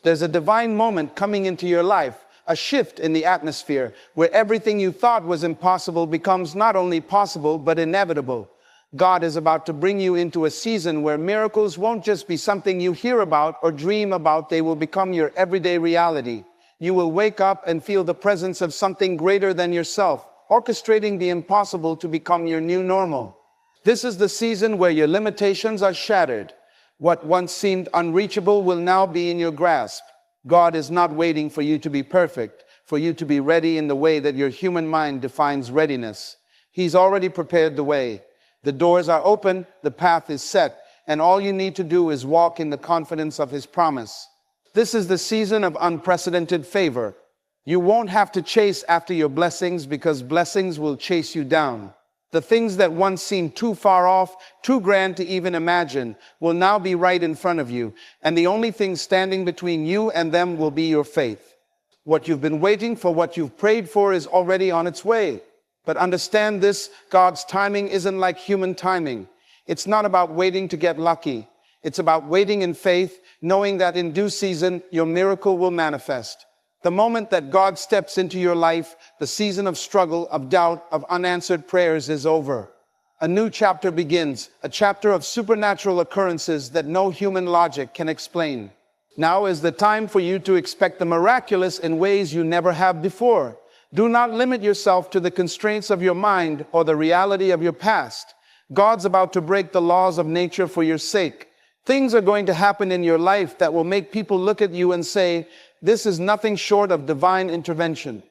There's a divine moment coming into your life, a shift in the atmosphere, where everything you thought was impossible becomes not only possible, but inevitable. God is about to bring you into a season where miracles won't just be something you hear about or dream about, they will become your everyday reality. You will wake up and feel the presence of something greater than yourself, orchestrating the impossible to become your new normal. This is the season where your limitations are shattered. What once seemed unreachable will now be in your grasp. God is not waiting for you to be perfect, for you to be ready in the way that your human mind defines readiness. He's already prepared the way. The doors are open, the path is set, and all you need to do is walk in the confidence of His promise. This is the season of unprecedented favor. You won't have to chase after your blessings because blessings will chase you down. The things that once seemed too far off, too grand to even imagine, will now be right in front of you, and the only thing standing between you and them will be your faith. What you've been waiting for, what you've prayed for, is already on its way. But understand this, God's timing isn't like human timing. It's not about waiting to get lucky. It's about waiting in faith, knowing that in due season, your miracle will manifest. The moment that God steps into your life, the season of struggle, of doubt, of unanswered prayers is over. A new chapter begins, a chapter of supernatural occurrences that no human logic can explain. Now is the time for you to expect the miraculous in ways you never have before. Do not limit yourself to the constraints of your mind or the reality of your past. God's about to break the laws of nature for your sake. Things are going to happen in your life that will make people look at you and say, "This is nothing short of divine intervention."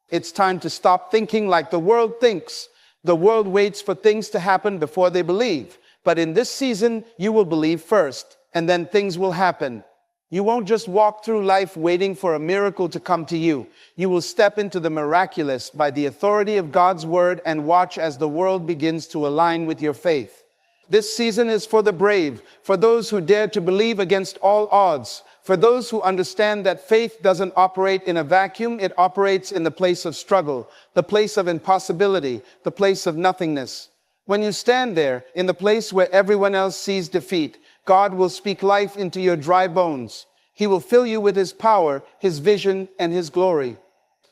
It's time to stop thinking like the world thinks. The world waits for things to happen before they believe. But in this season, you will believe first, and then things will happen. You won't just walk through life waiting for a miracle to come to you. You will step into the miraculous by the authority of God's word and watch as the world begins to align with your faith. This season is for the brave, for those who dare to believe against all odds, for those who understand that faith doesn't operate in a vacuum, it operates in the place of struggle, the place of impossibility, the place of nothingness. When you stand there, in the place where everyone else sees defeat, God will speak life into your dry bones. He will fill you with His power, His vision, and His glory.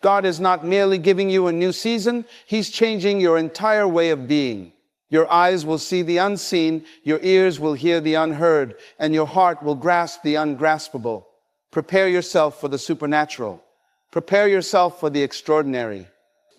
God is not merely giving you a new season, He's changing your entire way of being. Your eyes will see the unseen, your ears will hear the unheard, and your heart will grasp the ungraspable. Prepare yourself for the supernatural. Prepare yourself for the extraordinary.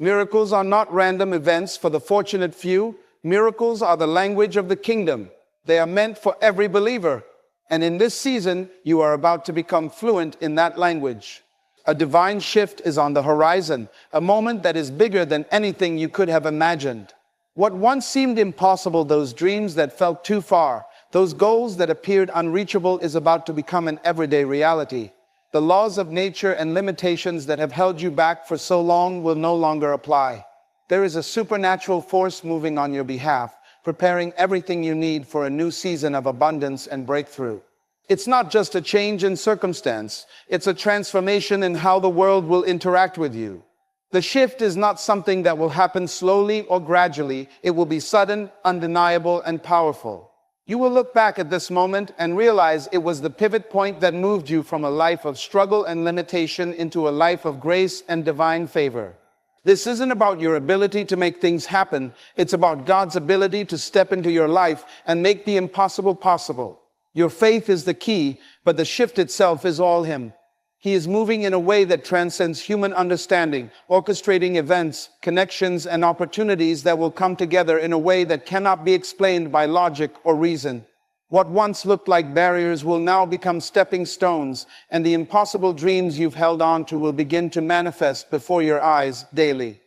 Miracles are not random events for the fortunate few. Miracles are the language of the kingdom. They are meant for every believer. And in this season, you are about to become fluent in that language. A divine shift is on the horizon, a moment that is bigger than anything you could have imagined. What once seemed impossible, those dreams that felt too far, those goals that appeared unreachable, is about to become an everyday reality. The laws of nature and limitations that have held you back for so long will no longer apply. There is a supernatural force moving on your behalf, preparing everything you need for a new season of abundance and breakthrough. It's not just a change in circumstance, it's a transformation in how the world will interact with you. The shift is not something that will happen slowly or gradually. It will be sudden, undeniable, and powerful. You will look back at this moment and realize it was the pivot point that moved you from a life of struggle and limitation into a life of grace and divine favor. This isn't about your ability to make things happen. It's about God's ability to step into your life and make the impossible possible. Your faith is the key, but the shift itself is all Him. He is moving in a way that transcends human understanding, orchestrating events, connections, and opportunities that will come together in a way that cannot be explained by logic or reason. What once looked like barriers will now become stepping stones, and the impossible dreams you've held on to will begin to manifest before your eyes daily.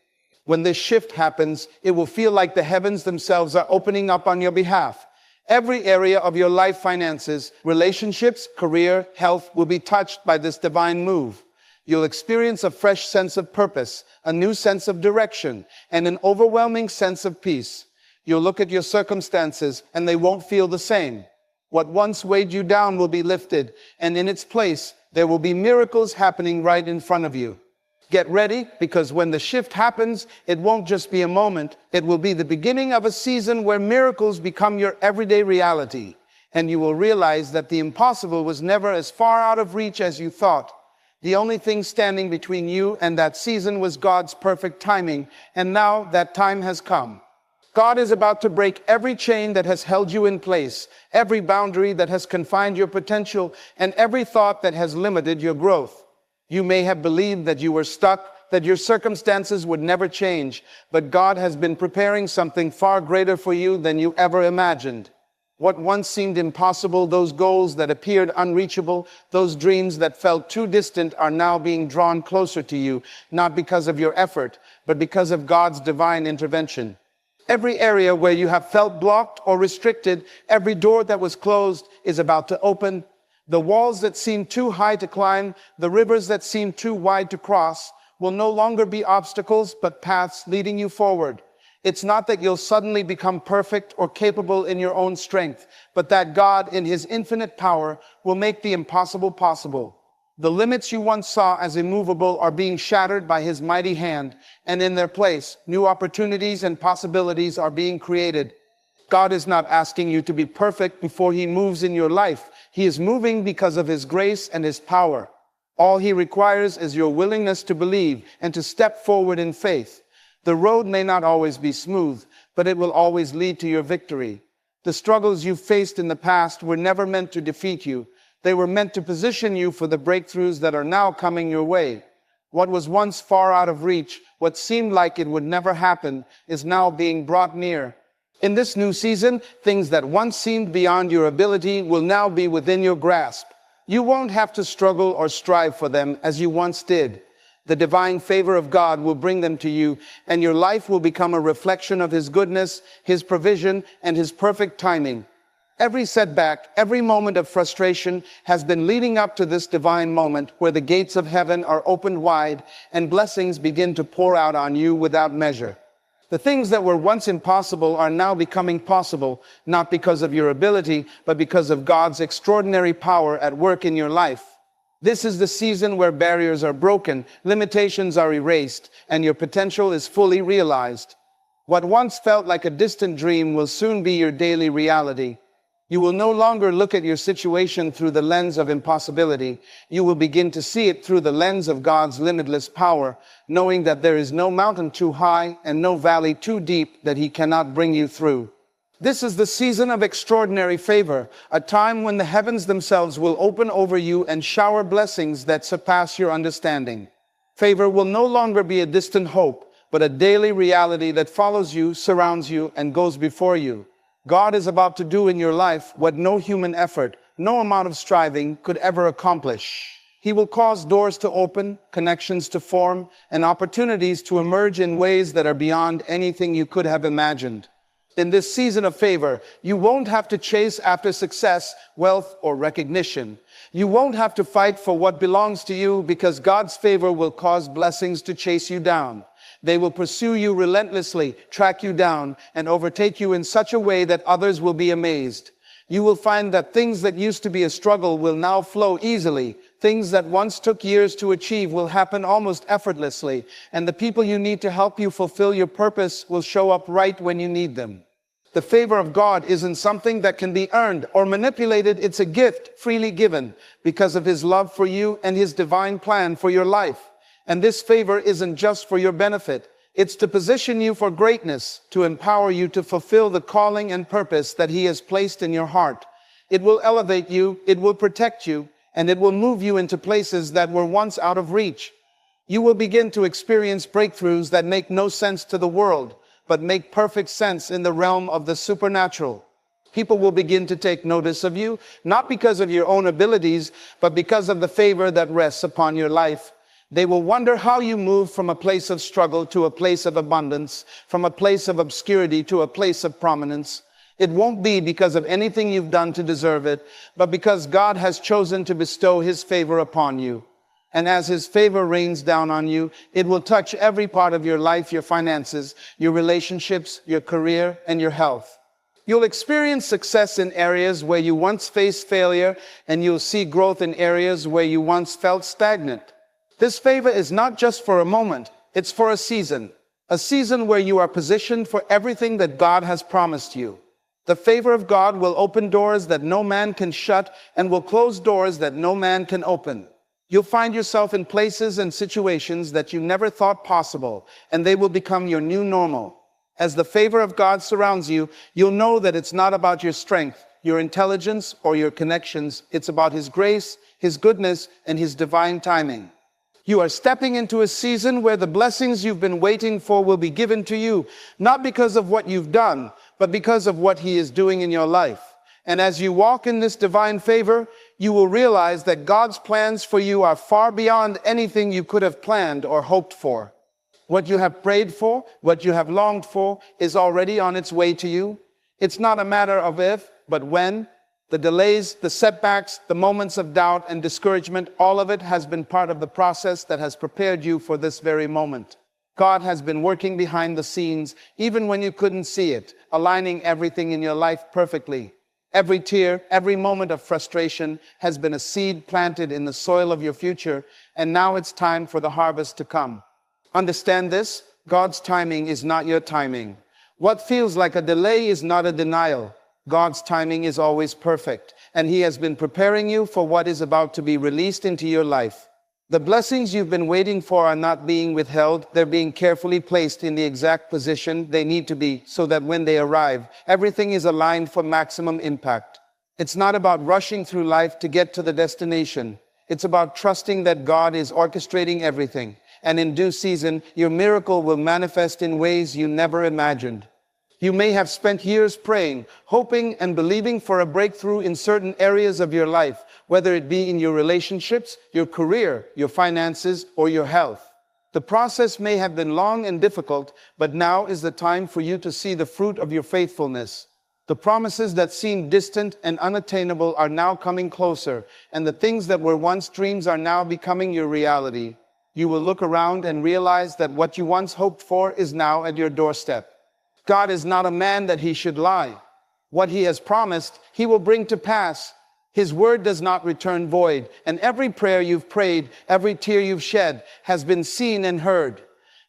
When this shift happens, it will feel like the heavens themselves are opening up on your behalf. Every area of your life, finances, relationships, career, health will be touched by this divine move. You'll experience a fresh sense of purpose, a new sense of direction, and an overwhelming sense of peace. You'll look at your circumstances and they won't feel the same. What once weighed you down will be lifted, and in its place, there will be miracles happening right in front of you. Get ready, because when the shift happens, it won't just be a moment. It will be the beginning of a season where miracles become your everyday reality. And you will realize that the impossible was never as far out of reach as you thought. The only thing standing between you and that season was God's perfect timing, and now that time has come. God is about to break every chain that has held you in place, every boundary that has confined your potential, and every thought that has limited your growth. You may have believed that you were stuck, that your circumstances would never change, but God has been preparing something far greater for you than you ever imagined. What once seemed impossible, those goals that appeared unreachable, those dreams that felt too distant are now being drawn closer to you, not because of your effort, but because of God's divine intervention. Every area where you have felt blocked or restricted, every door that was closed is about to open. The walls that seemed too high to climb, the rivers that seemed too wide to cross, will no longer be obstacles, but paths leading you forward. It's not that you'll suddenly become perfect or capable in your own strength, but that God, in His infinite power, will make the impossible possible. The limits you once saw as immovable are being shattered by His mighty hand, and in their place, new opportunities and possibilities are being created. God is not asking you to be perfect before He moves in your life. He is moving because of His grace and His power. All He requires is your willingness to believe and to step forward in faith. The road may not always be smooth, but it will always lead to your victory. The struggles you've faced in the past were never meant to defeat you. They were meant to position you for the breakthroughs that are now coming your way. What was once far out of reach, what seemed like it would never happen, is now being brought near. In this new season, things that once seemed beyond your ability will now be within your grasp. You won't have to struggle or strive for them as you once did. The divine favor of God will bring them to you, and your life will become a reflection of His goodness, His provision, and His perfect timing. Every setback, every moment of frustration has been leading up to this divine moment where the gates of heaven are opened wide and blessings begin to pour out on you without measure. The things that were once impossible are now becoming possible, not because of your ability, but because of God's extraordinary power at work in your life. This is the season where barriers are broken, limitations are erased, and your potential is fully realized. What once felt like a distant dream will soon be your daily reality. You will no longer look at your situation through the lens of impossibility. You will begin to see it through the lens of God's limitless power, knowing that there is no mountain too high and no valley too deep that He cannot bring you through. This is the season of extraordinary favor, a time when the heavens themselves will open over you and shower blessings that surpass your understanding. Favor will no longer be a distant hope, but a daily reality that follows you, surrounds you, and goes before you. God is about to do in your life what no human effort, no amount of striving could ever accomplish. He will cause doors to open, connections to form, and opportunities to emerge in ways that are beyond anything you could have imagined. In this season of favor, you won't have to chase after success, wealth, or recognition. You won't have to fight for what belongs to you because God's favor will cause blessings to chase you down. They will pursue you relentlessly, track you down, and overtake you in such a way that others will be amazed. You will find that things that used to be a struggle will now flow easily. Things that once took years to achieve will happen almost effortlessly, and the people you need to help you fulfill your purpose will show up right when you need them. The favor of God isn't something that can be earned or manipulated. It's a gift freely given because of His love for you and His divine plan for your life. And this favor isn't just for your benefit. It's to position you for greatness, to empower you to fulfill the calling and purpose that He has placed in your heart. It will elevate you, it will protect you, and it will move you into places that were once out of reach. You will begin to experience breakthroughs that make no sense to the world, but make perfect sense in the realm of the supernatural. People will begin to take notice of you, not because of your own abilities, but because of the favor that rests upon your life. They will wonder how you move from a place of struggle to a place of abundance, from a place of obscurity to a place of prominence. It won't be because of anything you've done to deserve it, but because God has chosen to bestow His favor upon you. And as His favor rains down on you, it will touch every part of your life, your finances, your relationships, your career, and your health. You'll experience success in areas where you once faced failure, and you'll see growth in areas where you once felt stagnant. This favor is not just for a moment, it's for a season where you are positioned for everything that God has promised you. The favor of God will open doors that no man can shut and will close doors that no man can open. You'll find yourself in places and situations that you never thought possible, and they will become your new normal. As the favor of God surrounds you, you'll know that it's not about your strength, your intelligence, or your connections. It's about His grace, His goodness, and His divine timing. You are stepping into a season where the blessings you've been waiting for will be given to you, not because of what you've done, but because of what He is doing in your life. And as you walk in this divine favor, you will realize that God's plans for you are far beyond anything you could have planned or hoped for. What you have prayed for, what you have longed for, is already on its way to you. It's not a matter of if, but when. The delays, the setbacks, the moments of doubt and discouragement, all of it has been part of the process that has prepared you for this very moment. God has been working behind the scenes, even when you couldn't see it, aligning everything in your life perfectly. Every tear, every moment of frustration has been a seed planted in the soil of your future, and now it's time for the harvest to come. Understand this: God's timing is not your timing. What feels like a delay is not a denial. God's timing is always perfect, and He has been preparing you for what is about to be released into your life. The blessings you've been waiting for are not being withheld. They're being carefully placed in the exact position they need to be so that when they arrive, everything is aligned for maximum impact. It's not about rushing through life to get to the destination. It's about trusting that God is orchestrating everything, and in due season, your miracle will manifest in ways you never imagined. You may have spent years praying, hoping, and believing for a breakthrough in certain areas of your life, whether it be in your relationships, your career, your finances, or your health. The process may have been long and difficult, but now is the time for you to see the fruit of your faithfulness. The promises that seemed distant and unattainable are now coming closer, and the things that were once dreams are now becoming your reality. You will look around and realize that what you once hoped for is now at your doorstep. God is not a man that He should lie. What He has promised, He will bring to pass. His word does not return void, and every prayer you've prayed, every tear you've shed, has been seen and heard.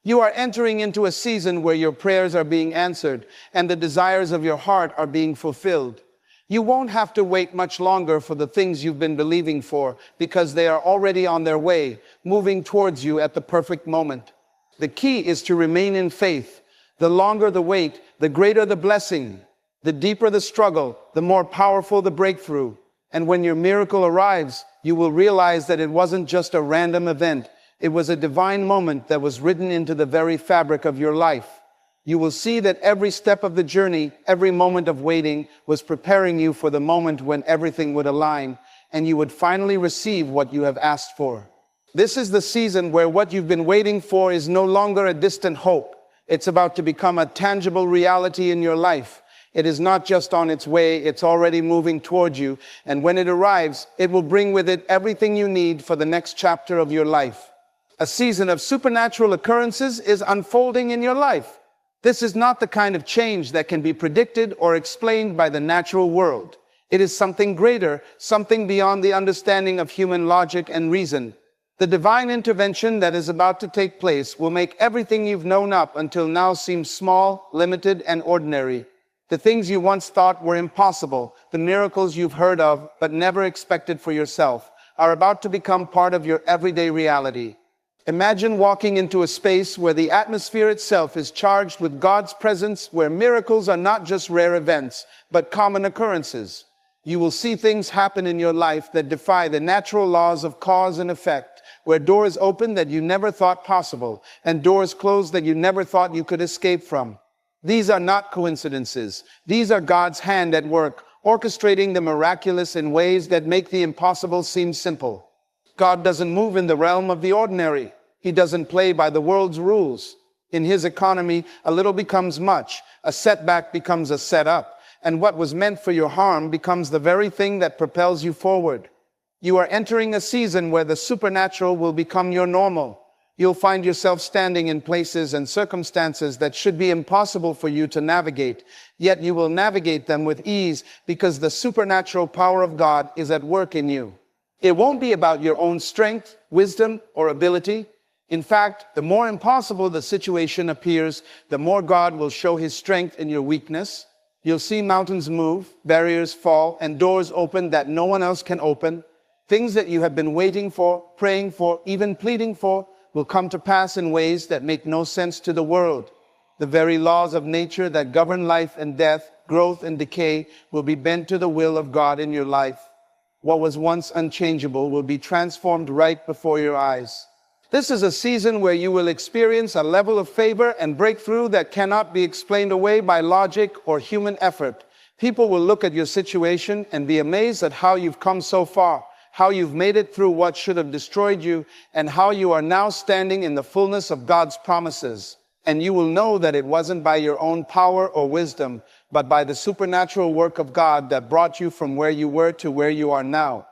You are entering into a season where your prayers are being answered, and the desires of your heart are being fulfilled. You won't have to wait much longer for the things you've been believing for, because they are already on their way, moving towards you at the perfect moment. The key is to remain in faith. The longer the wait, the greater the blessing. The deeper the struggle, the more powerful the breakthrough. And when your miracle arrives, you will realize that it wasn't just a random event. It was a divine moment that was written into the very fabric of your life. You will see that every step of the journey, every moment of waiting, was preparing you for the moment when everything would align, and you would finally receive what you have asked for. This is the season where what you've been waiting for is no longer a distant hope. It's about to become a tangible reality in your life. It is not just on its way, it's already moving toward you. And when it arrives, it will bring with it everything you need for the next chapter of your life. A season of supernatural occurrences is unfolding in your life. This is not the kind of change that can be predicted or explained by the natural world. It is something greater, something beyond the understanding of human logic and reason. The divine intervention that is about to take place will make everything you've known up until now seem small, limited, and ordinary. The things you once thought were impossible, the miracles you've heard of but never expected for yourself, are about to become part of your everyday reality. Imagine walking into a space where the atmosphere itself is charged with God's presence, where miracles are not just rare events, but common occurrences. You will see things happen in your life that defy the natural laws of cause and effect, where doors open that you never thought possible, and doors close that you never thought you could escape from. These are not coincidences. These are God's hand at work, orchestrating the miraculous in ways that make the impossible seem simple. God doesn't move in the realm of the ordinary. He doesn't play by the world's rules. In His economy, a little becomes much, a setback becomes a setup, and what was meant for your harm becomes the very thing that propels you forward. You are entering a season where the supernatural will become your normal. You'll find yourself standing in places and circumstances that should be impossible for you to navigate, yet you will navigate them with ease because the supernatural power of God is at work in you. It won't be about your own strength, wisdom, or ability. In fact, the more impossible the situation appears, the more God will show His strength in your weakness. You'll see mountains move, barriers fall, and doors open that no one else can open. Things that you have been waiting for, praying for, even pleading for, will come to pass in ways that make no sense to the world. The very laws of nature that govern life and death, growth and decay, will be bent to the will of God in your life. What was once unchangeable will be transformed right before your eyes. This is a season where you will experience a level of favor and breakthrough that cannot be explained away by logic or human effort. People will look at your situation and be amazed at how you've come so far, how you've made it through what should have destroyed you, and how you are now standing in the fullness of God's promises. And you will know that it wasn't by your own power or wisdom, but by the supernatural work of God that brought you from where you were to where you are now.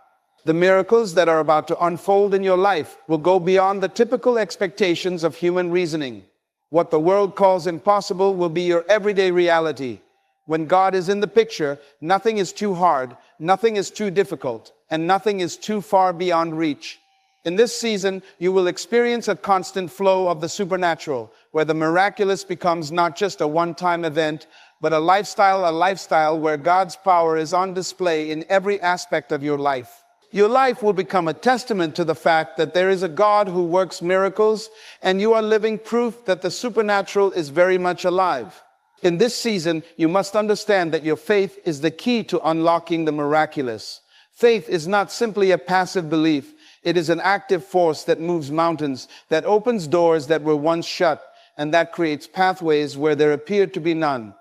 The miracles that are about to unfold in your life will go beyond the typical expectations of human reasoning. What the world calls impossible will be your everyday reality. When God is in the picture, nothing is too hard, nothing is too difficult, and nothing is too far beyond reach. In this season, you will experience a constant flow of the supernatural, where the miraculous becomes not just a one-time event, but a lifestyle where God's power is on display in every aspect of your life. Your life will become a testament to the fact that there is a God who works miracles, and you are living proof that the supernatural is very much alive. In this season, you must understand that your faith is the key to unlocking the miraculous. Faith is not simply a passive belief. It is an active force that moves mountains, that opens doors that were once shut, and that creates pathways where there appeared to be none.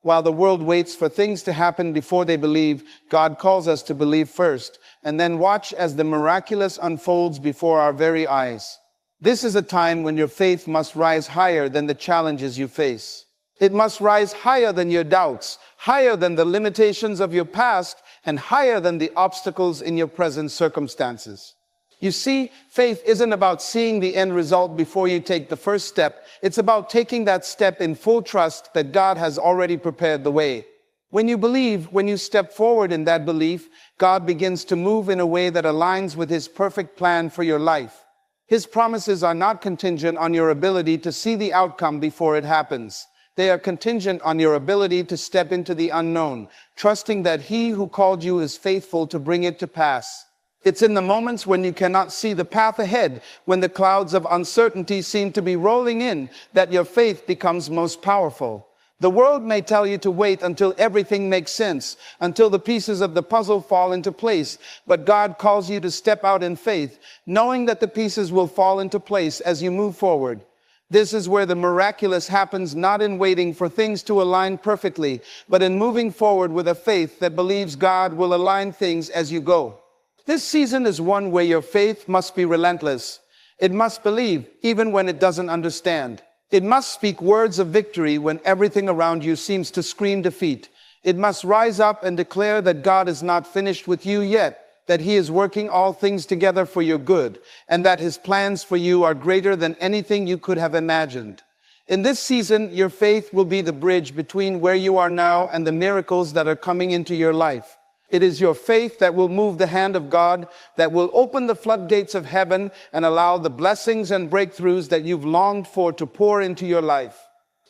While the world waits for things to happen before they believe, God calls us to believe first, and then watch as the miraculous unfolds before our very eyes. This is a time when your faith must rise higher than the challenges you face. It must rise higher than your doubts, higher than the limitations of your past, and higher than the obstacles in your present circumstances. You see, faith isn't about seeing the end result before you take the first step. It's about taking that step in full trust that God has already prepared the way. When you believe, when you step forward in that belief, God begins to move in a way that aligns with His perfect plan for your life. His promises are not contingent on your ability to see the outcome before it happens. They are contingent on your ability to step into the unknown, trusting that He who called you is faithful to bring it to pass. It's in the moments when you cannot see the path ahead, when the clouds of uncertainty seem to be rolling in, that your faith becomes most powerful. The world may tell you to wait until everything makes sense, until the pieces of the puzzle fall into place, but God calls you to step out in faith, knowing that the pieces will fall into place as you move forward. This is where the miraculous happens, not in waiting for things to align perfectly, but in moving forward with a faith that believes God will align things as you go. This season is one where your faith must be relentless. It must believe even when it doesn't understand. It must speak words of victory when everything around you seems to scream defeat. It must rise up and declare that God is not finished with you yet, that He is working all things together for your good, and that His plans for you are greater than anything you could have imagined. In this season, your faith will be the bridge between where you are now and the miracles that are coming into your life. It is your faith that will move the hand of God, that will open the floodgates of heaven and allow the blessings and breakthroughs that you've longed for to pour into your life.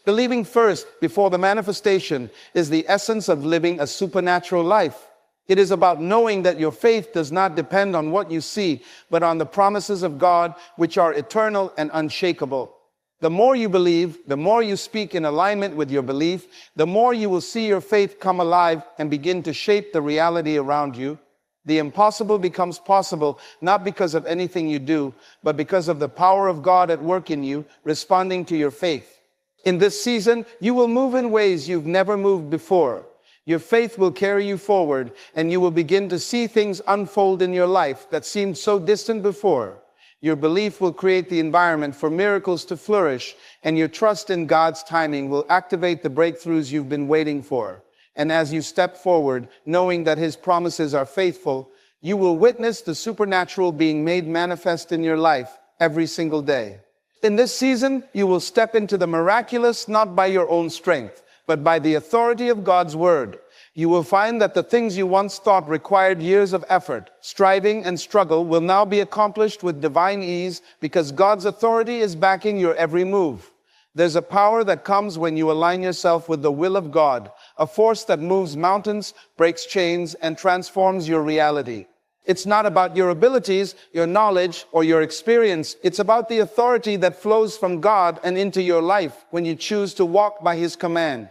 Believing first before the manifestation is the essence of living a supernatural life. It is about knowing that your faith does not depend on what you see, but on the promises of God, which are eternal and unshakable. The more you believe, the more you speak in alignment with your belief, the more you will see your faith come alive and begin to shape the reality around you. The impossible becomes possible, not because of anything you do, but because of the power of God at work in you, responding to your faith. In this season, you will move in ways you've never moved before. Your faith will carry you forward, and you will begin to see things unfold in your life that seemed so distant before. Your belief will create the environment for miracles to flourish, and your trust in God's timing will activate the breakthroughs you've been waiting for. And as you step forward, knowing that His promises are faithful, you will witness the supernatural being made manifest in your life every single day. In this season, you will step into the miraculous not by your own strength, but by the authority of God's word. You will find that the things you once thought required years of effort, striving, and struggle will now be accomplished with divine ease because God's authority is backing your every move. There's a power that comes when you align yourself with the will of God, a force that moves mountains, breaks chains, and transforms your reality. It's not about your abilities, your knowledge, or your experience. It's about the authority that flows from God and into your life when you choose to walk by His command.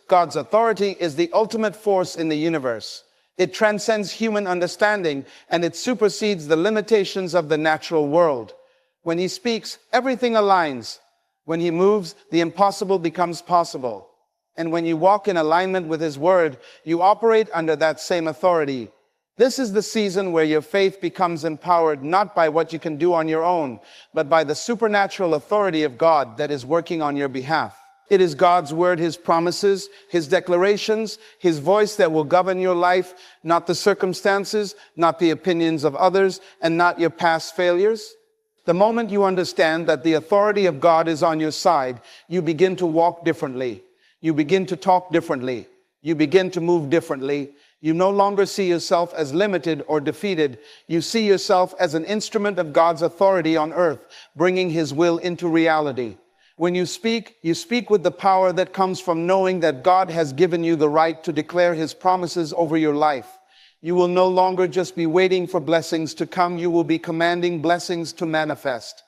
God's authority is the ultimate force in the universe. It transcends human understanding, and it supersedes the limitations of the natural world. When He speaks, everything aligns. When He moves, the impossible becomes possible. And when you walk in alignment with His word, you operate under that same authority. This is the season where your faith becomes empowered not by what you can do on your own, but by the supernatural authority of God that is working on your behalf. It is God's word, His promises, His declarations, His voice that will govern your life, not the circumstances, not the opinions of others, and not your past failures. The moment you understand that the authority of God is on your side, you begin to walk differently. You begin to talk differently. You begin to move differently. You no longer see yourself as limited or defeated. You see yourself as an instrument of God's authority on earth, bringing His will into reality. When you speak with the power that comes from knowing that God has given you the right to declare His promises over your life. You will no longer just be waiting for blessings to come. You will be commanding blessings to manifest.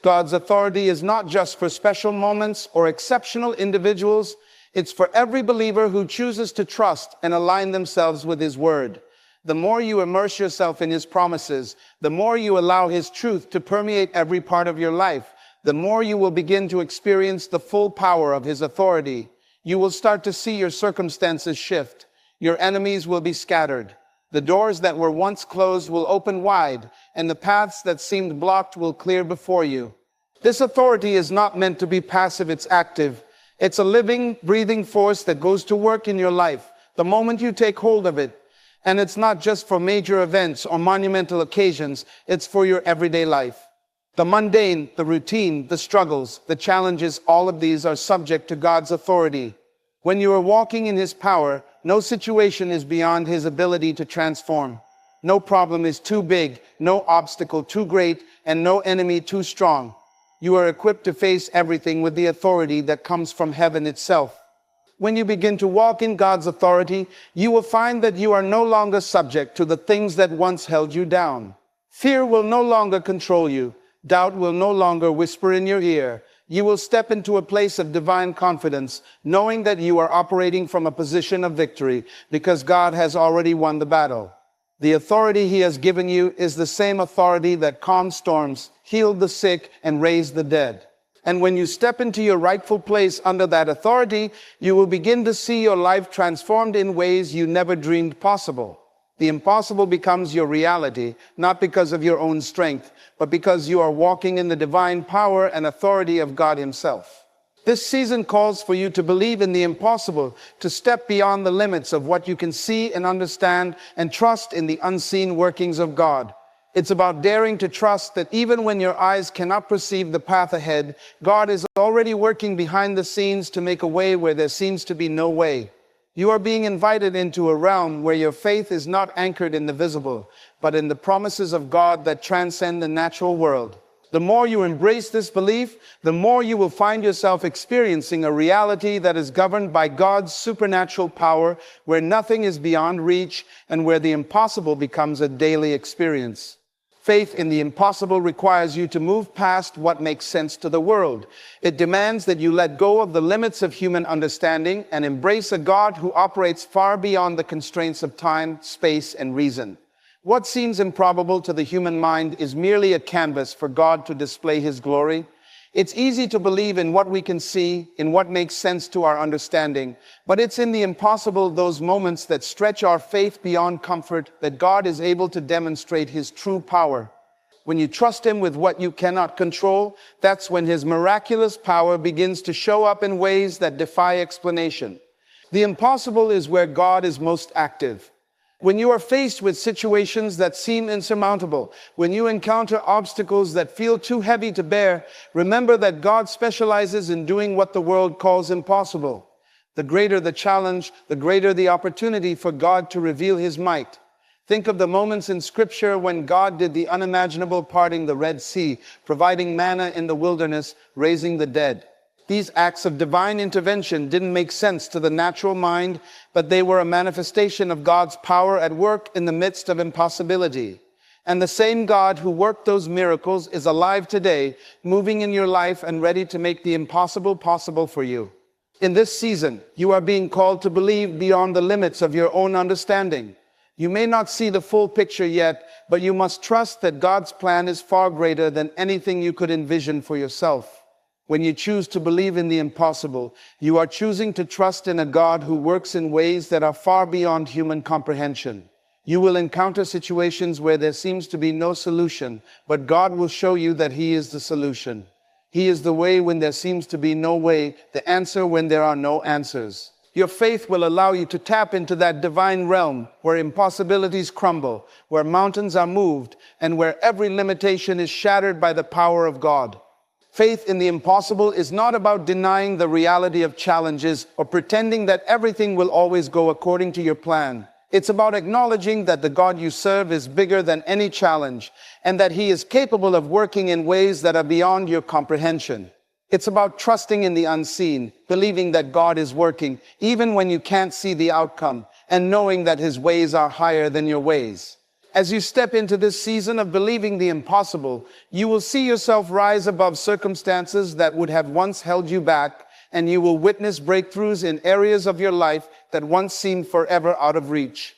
God's authority is not just for special moments or exceptional individuals. It's for every believer who chooses to trust and align themselves with His word. The more you immerse yourself in His promises, the more you allow His truth to permeate every part of your life, the more you will begin to experience the full power of His authority. You will start to see your circumstances shift. Your enemies will be scattered. The doors that were once closed will open wide, and the paths that seemed blocked will clear before you. This authority is not meant to be passive, it's active. It's a living, breathing force that goes to work in your life the moment you take hold of it. And it's not just for major events or monumental occasions, it's for your everyday life. The mundane, the routine, the struggles, the challenges, all of these are subject to God's authority. When you are walking in His power, no situation is beyond His ability to transform. No problem is too big, no obstacle too great, and no enemy too strong. You are equipped to face everything with the authority that comes from heaven itself. When you begin to walk in God's authority, you will find that you are no longer subject to the things that once held you down. Fear will no longer control you. Doubt will no longer whisper in your ear. You will step into a place of divine confidence, knowing that you are operating from a position of victory because God has already won the battle. The authority He has given you is the same authority that calmed storms, healed the sick, and raised the dead. And when you step into your rightful place under that authority, you will begin to see your life transformed in ways you never dreamed possible. The impossible becomes your reality, not because of your own strength, but because you are walking in the divine power and authority of God Himself. This season calls for you to believe in the impossible, to step beyond the limits of what you can see and understand, and trust in the unseen workings of God. It's about daring to trust that even when your eyes cannot perceive the path ahead, God is already working behind the scenes to make a way where there seems to be no way. You are being invited into a realm where your faith is not anchored in the visible, but in the promises of God that transcend the natural world. The more you embrace this belief, the more you will find yourself experiencing a reality that is governed by God's supernatural power, where nothing is beyond reach and where the impossible becomes a daily experience. Faith in the impossible requires you to move past what makes sense to the world. It demands that you let go of the limits of human understanding and embrace a God who operates far beyond the constraints of time, space, and reason. What seems improbable to the human mind is merely a canvas for God to display His glory. It's easy to believe in what we can see, in what makes sense to our understanding, but it's in the impossible, those moments that stretch our faith beyond comfort, that God is able to demonstrate His true power. When you trust Him with what you cannot control, that's when His miraculous power begins to show up in ways that defy explanation. The impossible is where God is most active. When you are faced with situations that seem insurmountable, when you encounter obstacles that feel too heavy to bear, remember that God specializes in doing what the world calls impossible. The greater the challenge, the greater the opportunity for God to reveal His might. Think of the moments in Scripture when God did the unimaginable, parting the Red Sea, providing manna in the wilderness, raising the dead. These acts of divine intervention didn't make sense to the natural mind, but they were a manifestation of God's power at work in the midst of impossibility. And the same God who worked those miracles is alive today, moving in your life and ready to make the impossible possible for you. In this season, you are being called to believe beyond the limits of your own understanding. You may not see the full picture yet, but you must trust that God's plan is far greater than anything you could envision for yourself. When you choose to believe in the impossible, you are choosing to trust in a God who works in ways that are far beyond human comprehension. You will encounter situations where there seems to be no solution, but God will show you that He is the solution. He is the way when there seems to be no way, the answer when there are no answers. Your faith will allow you to tap into that divine realm where impossibilities crumble, where mountains are moved, and where every limitation is shattered by the power of God. Faith in the impossible is not about denying the reality of challenges or pretending that everything will always go according to your plan. It's about acknowledging that the God you serve is bigger than any challenge and that He is capable of working in ways that are beyond your comprehension. It's about trusting in the unseen, believing that God is working even when you can't see the outcome, and knowing that His ways are higher than your ways. As you step into this season of believing the impossible, you will see yourself rise above circumstances that would have once held you back, and you will witness breakthroughs in areas of your life that once seemed forever out of reach.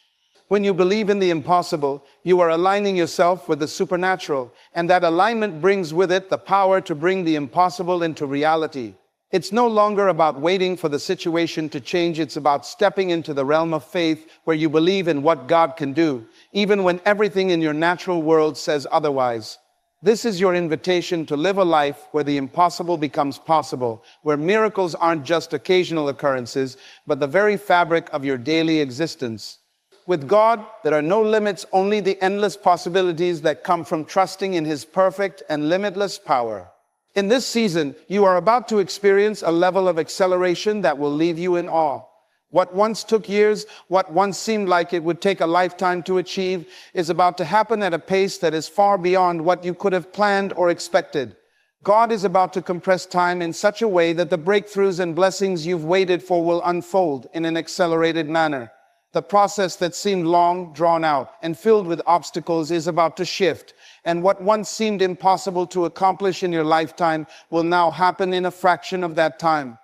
When you believe in the impossible, you are aligning yourself with the supernatural, and that alignment brings with it the power to bring the impossible into reality. It's no longer about waiting for the situation to change. It's about stepping into the realm of faith where you believe in what God can do, even when everything in your natural world says otherwise. This is your invitation to live a life where the impossible becomes possible, where miracles aren't just occasional occurrences, but the very fabric of your daily existence. With God, there are no limits, only the endless possibilities that come from trusting in His perfect and limitless power. In this season, you are about to experience a level of acceleration that will leave you in awe. What once took years, what once seemed like it would take a lifetime to achieve, is about to happen at a pace that is far beyond what you could have planned or expected. God is about to compress time in such a way that the breakthroughs and blessings you've waited for will unfold in an accelerated manner. The process that seemed long, drawn out, and filled with obstacles is about to shift, and what once seemed impossible to accomplish in your lifetime will now happen in a fraction of that time.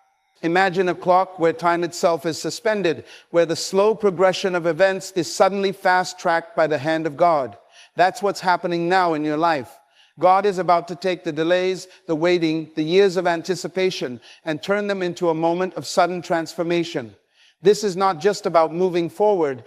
Imagine a clock where time itself is suspended, where the slow progression of events is suddenly fast-tracked by the hand of God. That's what's happening now in your life. God is about to take the delays, the waiting, the years of anticipation, and turn them into a moment of sudden transformation. This is not just about moving forward.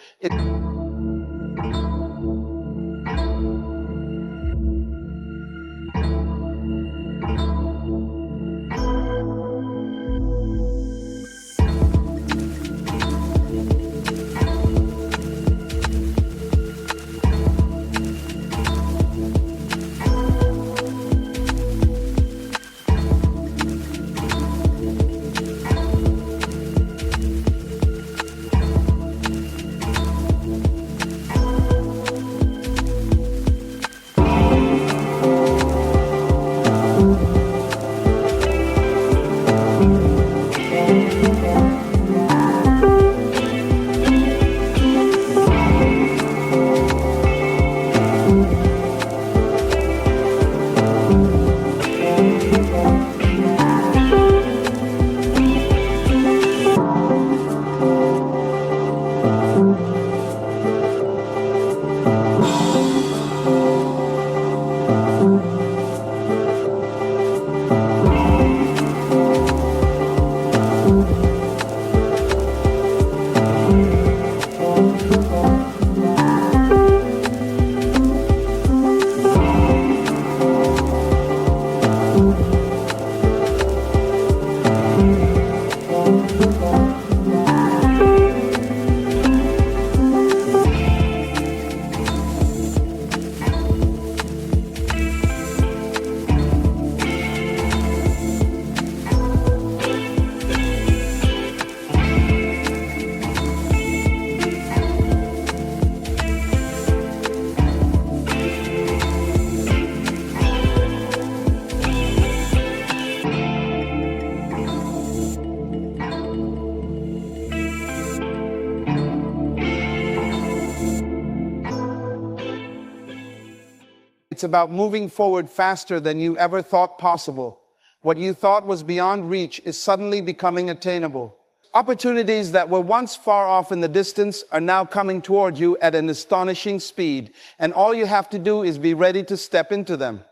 It's about moving forward faster than you ever thought possible. What you thought was beyond reach is suddenly becoming attainable. Opportunities that were once far off in the distance are now coming toward you at an astonishing speed, and all you have to do is be ready to step into them.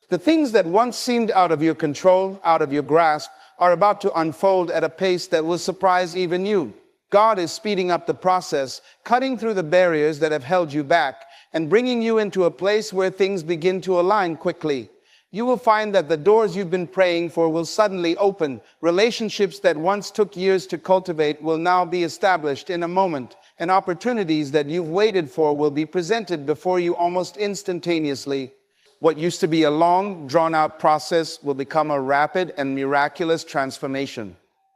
The things that once seemed out of your control, out of your grasp, are about to unfold at a pace that will surprise even you. God is speeding up the process, cutting through the barriers that have held you back, and bringing you into a place where things begin to align quickly. You will find that the doors you've been praying for will suddenly open. Relationships that once took years to cultivate will now be established in a moment, and opportunities that you've waited for will be presented before you almost instantaneously. What used to be a long, drawn-out process will become a rapid and miraculous transformation.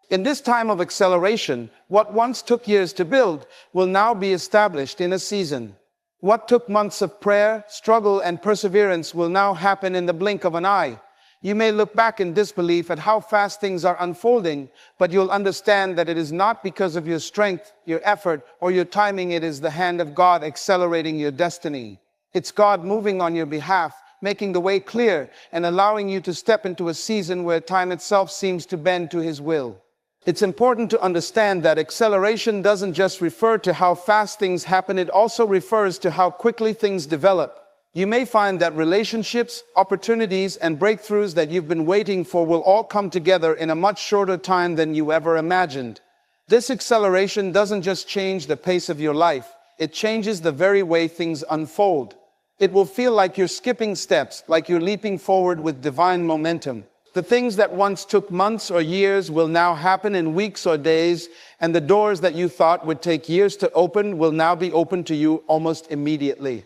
In this time of acceleration, what once took years to build will now be established in a season. What took months of prayer, struggle, and perseverance will now happen in the blink of an eye. You may look back in disbelief at how fast things are unfolding, but you'll understand that it is not because of your strength, your effort, or your timing. It is the hand of God accelerating your destiny. It's God moving on your behalf, making the way clear, and allowing you to step into a season where time itself seems to bend to His will. It's important to understand that acceleration doesn't just refer to how fast things happen, it also refers to how quickly things develop. You may find that relationships, opportunities, and breakthroughs that you've been waiting for will all come together in a much shorter time than you ever imagined. This acceleration doesn't just change the pace of your life, it changes the very way things unfold. It will feel like you're skipping steps, like you're leaping forward with divine momentum. The things that once took months or years will now happen in weeks or days, and the doors that you thought would take years to open will now be open to you almost immediately.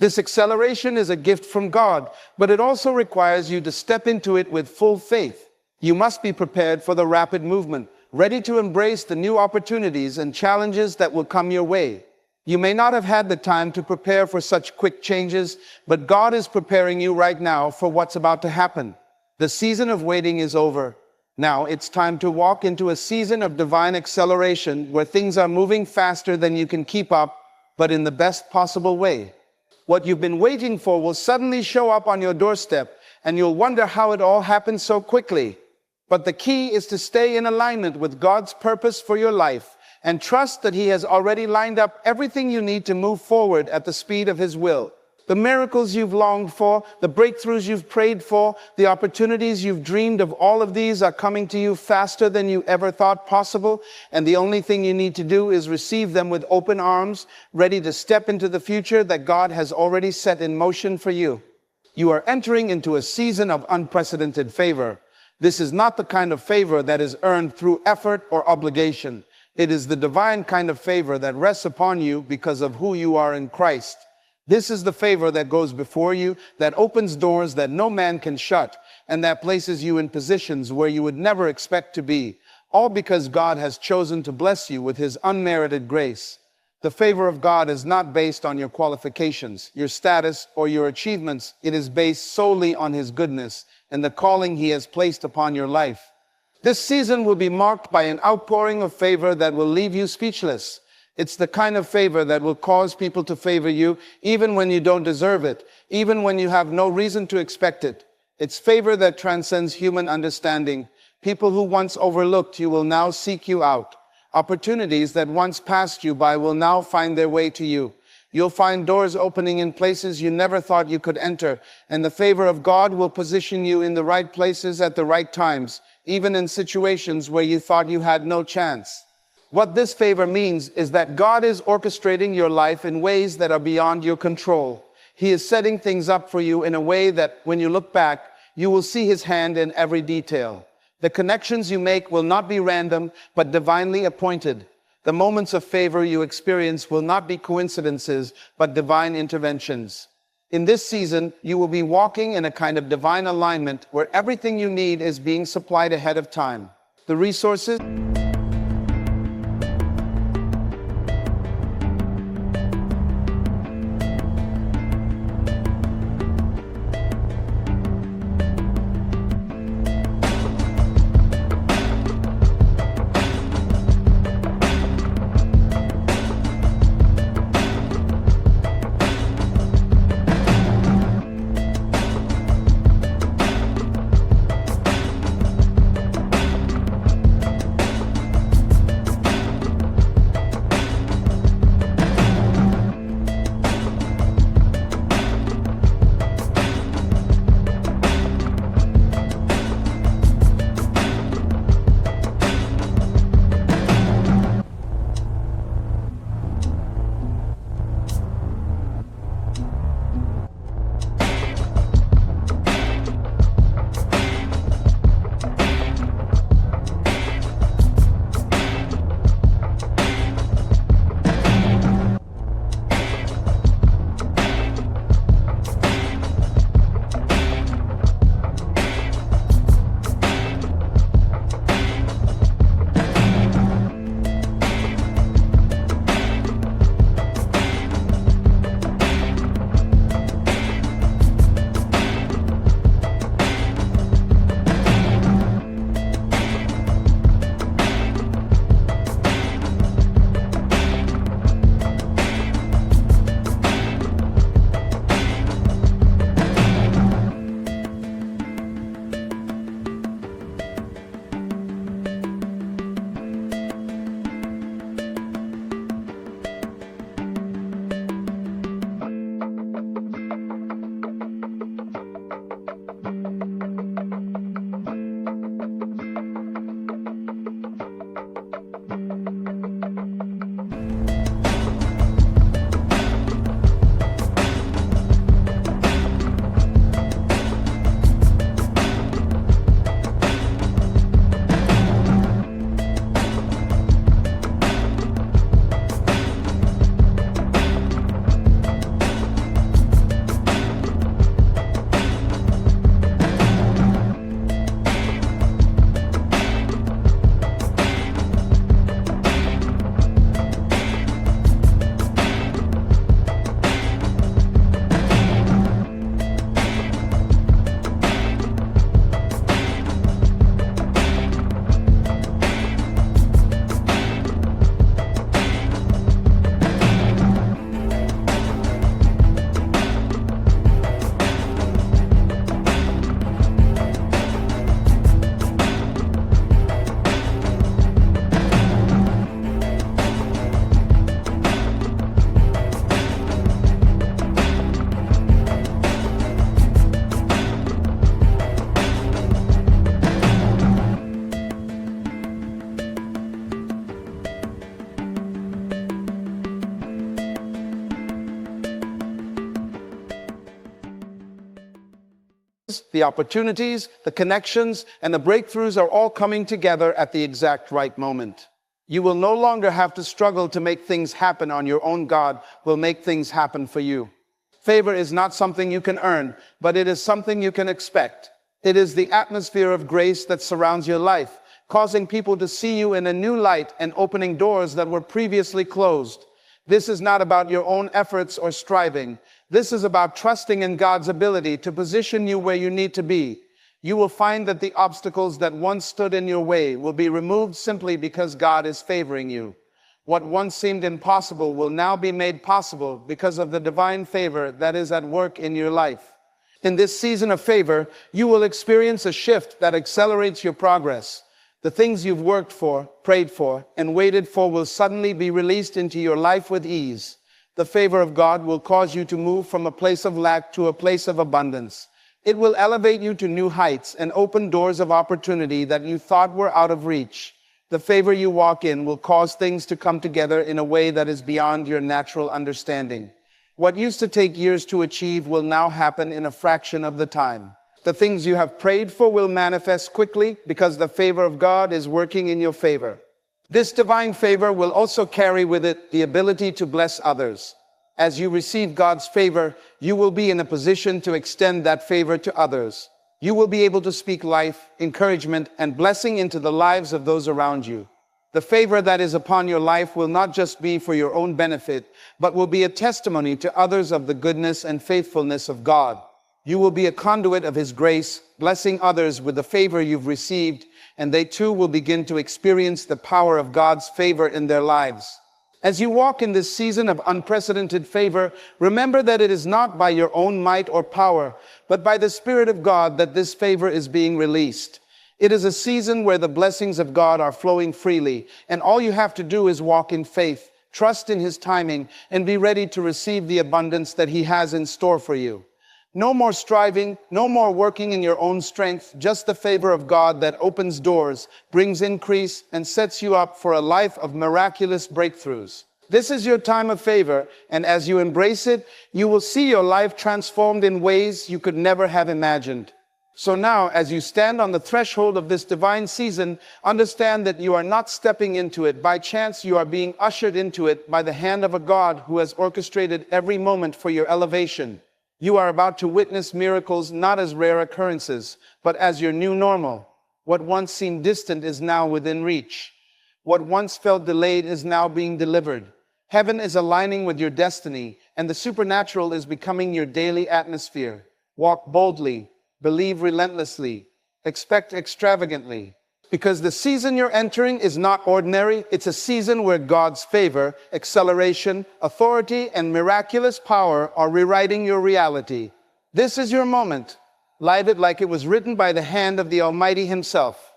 This acceleration is a gift from God, but it also requires you to step into it with full faith. You must be prepared for the rapid movement, ready to embrace the new opportunities and challenges that will come your way. You may not have had the time to prepare for such quick changes, but God is preparing you right now for what's about to happen. The season of waiting is over. Now it's time to walk into a season of divine acceleration where things are moving faster than you can keep up, but in the best possible way. What you've been waiting for will suddenly show up on your doorstep, and you'll wonder how it all happened so quickly. But the key is to stay in alignment with God's purpose for your life and trust that He has already lined up everything you need to move forward at the speed of His will. The miracles you've longed for, the breakthroughs you've prayed for, the opportunities you've dreamed of, all of these are coming to you faster than you ever thought possible, and the only thing you need to do is receive them with open arms, ready to step into the future that God has already set in motion for you. You are entering into a season of unprecedented favor. This is not the kind of favor that is earned through effort or obligation. It is the divine kind of favor that rests upon you because of who you are in Christ. This is the favor that goes before you, that opens doors that no man can shut, and that places you in positions where you would never expect to be, all because God has chosen to bless you with His unmerited grace. The favor of God is not based on your qualifications, your status, or your achievements. It is based solely on His goodness and the calling He has placed upon your life. This season will be marked by an outpouring of favor that will leave you speechless. It's the kind of favor that will cause people to favor you even when you don't deserve it, even when you have no reason to expect it. It's favor that transcends human understanding. People who once overlooked you will now seek you out. Opportunities that once passed you by will now find their way to you. You'll find doors opening in places you never thought you could enter, and the favor of God will position you in the right places at the right times, even in situations where you thought you had no chance. What this favor means is that God is orchestrating your life in ways that are beyond your control. He is setting things up for you in a way that, when you look back, you will see His hand in every detail. The connections you make will not be random, but divinely appointed. The moments of favor you experience will not be coincidences, but divine interventions. In this season, you will be walking in a kind of divine alignment where everything you need is being supplied ahead of time. The resources The opportunities, the connections, and the breakthroughs are all coming together at the exact right moment. You will no longer have to struggle to make things happen on your own. God will make things happen for you. Favor is not something you can earn, but it is something you can expect. It is the atmosphere of grace that surrounds your life, causing people to see you in a new light and opening doors that were previously closed. This is not about your own efforts or striving. This is about trusting in God's ability to position you where you need to be. You will find that the obstacles that once stood in your way will be removed simply because God is favoring you. What once seemed impossible will now be made possible because of the divine favor that is at work in your life. In this season of favor, you will experience a shift that accelerates your progress. The things you've worked for, prayed for, and waited for will suddenly be released into your life with ease. The favor of God will cause you to move from a place of lack to a place of abundance. It will elevate you to new heights and open doors of opportunity that you thought were out of reach. The favor you walk in will cause things to come together in a way that is beyond your natural understanding. What used to take years to achieve will now happen in a fraction of the time. The things you have prayed for will manifest quickly because the favor of God is working in your favor. This divine favor will also carry with it the ability to bless others. As you receive God's favor, you will be in a position to extend that favor to others. You will be able to speak life, encouragement, and blessing into the lives of those around you. The favor that is upon your life will not just be for your own benefit, but will be a testimony to others of the goodness and faithfulness of God. You will be a conduit of His grace, blessing others with the favor you've received, and they too will begin to experience the power of God's favor in their lives. As you walk in this season of unprecedented favor, remember that it is not by your own might or power, but by the Spirit of God that this favor is being released. It is a season where the blessings of God are flowing freely, and all you have to do is walk in faith, trust in His timing, and be ready to receive the abundance that He has in store for you. No more striving, no more working in your own strength, just the favor of God that opens doors, brings increase, and sets you up for a life of miraculous breakthroughs. This is your time of favor, and as you embrace it, you will see your life transformed in ways you could never have imagined. So now, as you stand on the threshold of this divine season, understand that you are not stepping into it by chance. You are being ushered into it by the hand of a God who has orchestrated every moment for your elevation. You are about to witness miracles not as rare occurrences, but as your new normal. What once seemed distant is now within reach. What once felt delayed is now being delivered. Heaven is aligning with your destiny, and the supernatural is becoming your daily atmosphere. Walk boldly, believe relentlessly, expect extravagantly. Because the season you're entering is not ordinary. It's a season where God's favor, acceleration, authority, and miraculous power are rewriting your reality. This is your moment. Live it like it was written by the hand of the Almighty Himself.